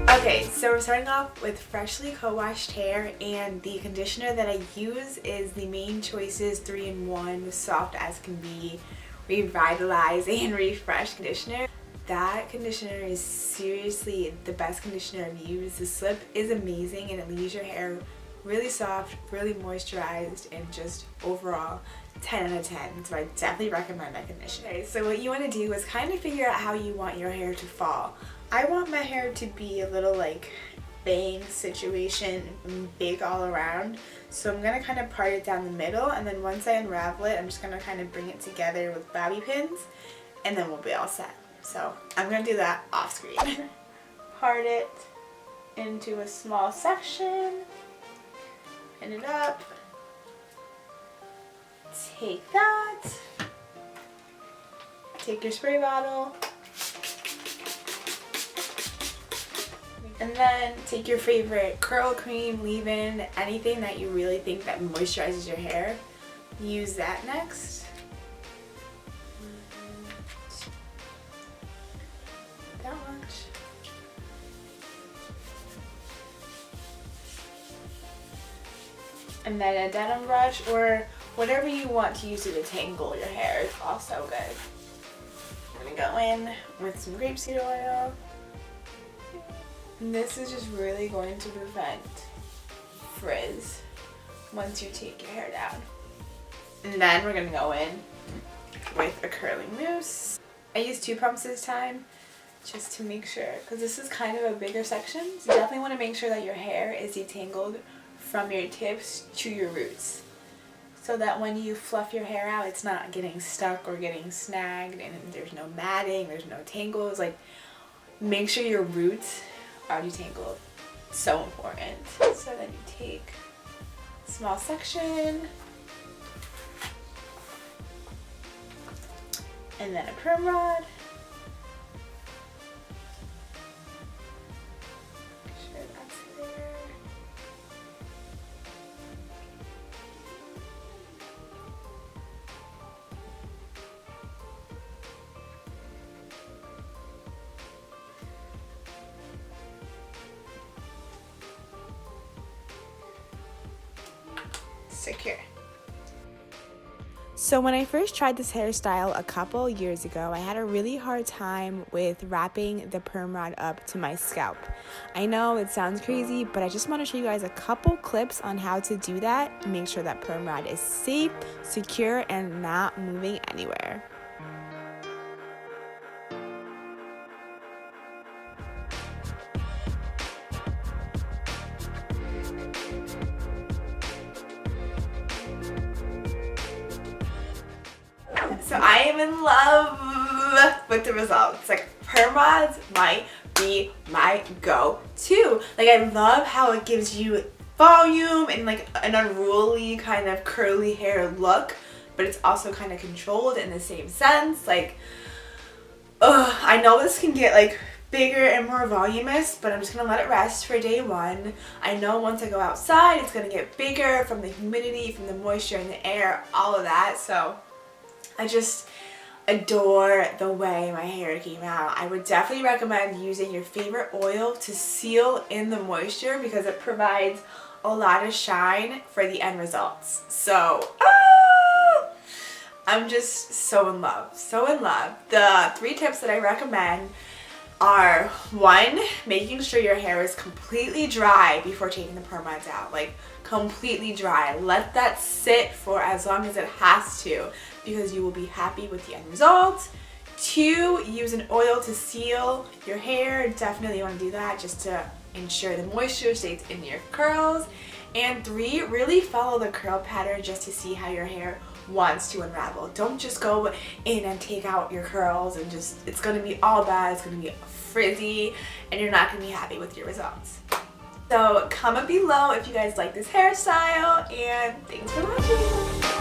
Okay, so we're starting off with freshly co-washed hair, and the conditioner that I use is the Main Choices 3-in-1 Soft as Can Be Revitalize and Refresh conditioner. That conditioner is seriously the best conditioner I've used. The slip is amazing and it leaves your hair really soft, really moisturized, and just overall 10 out of 10. So I definitely recommend that conditioner. Okay, so what you want to do is kind of figure out how you want your hair to fall. I want my hair to be a little like bang situation, big all around. So I'm going to kind of part it down the middle, and then once I unravel it, I'm just going to kind of bring it together with bobby pins, and then we'll be all set. So I'm going to do that off screen. Part it into a small section, pin it up, take that, take your spray bottle, and then take your favorite curl cream, leave-in, anything that you really think that moisturizes your hair. Use that next. That much. And then a denim brush or whatever you want to use to detangle your hair is also good. I'm gonna go in with some grapeseed oil. And this is just really going to prevent frizz once you take your hair down. And then we're gonna go in with a curling mousse. I used 2 pumps this time just to make sure, because this is kind of a bigger section. So you definitely want to make sure that your hair is detangled from your tips to your roots, so that when you fluff your hair out, it's not getting stuck or getting snagged, and there's no matting, there's no tangles. Like, make sure your roots are detangled. So important. So then you take a small section and then a perm rod. Make sure that's there. Secure. So when I first tried this hairstyle a couple years ago, I had a really hard time with wrapping the perm rod up to my scalp. I know it sounds crazy, but I just want to show you guys a couple clips on how to do that. Make sure that perm rod is safe, secure, and not moving anywhere. So I am in love with the results. Like, perm rods might be my go-to. Like, I love how it gives you volume and like an unruly kind of curly hair look, but it's also kind of controlled in the same sense. Like, I know this can get like bigger and more voluminous, but I'm just gonna let it rest for day 1. I know once I go outside, it's gonna get bigger from the humidity, from the moisture in the air, all of that. So I just adore the way my hair came out. I would definitely recommend using your favorite oil to seal in the moisture, because it provides a lot of shine for the end results. So, I'm just so in love, so in love. The 3 tips that I recommend are: 1, making sure your hair is completely dry before taking the perm rods out. Like, completely dry. Let that sit for as long as it has to, because you will be happy with the end result. 2, use an oil to seal your hair. Definitely want to do that just to ensure the moisture stays in your curls. And 3, really follow the curl pattern just to see how your hair wants to unravel. Don't just go in and take out your curls and just, it's going to be all bad, it's going to be frizzy, and you're not going to be happy with your results. So comment below if you guys like this hairstyle, and thanks for watching.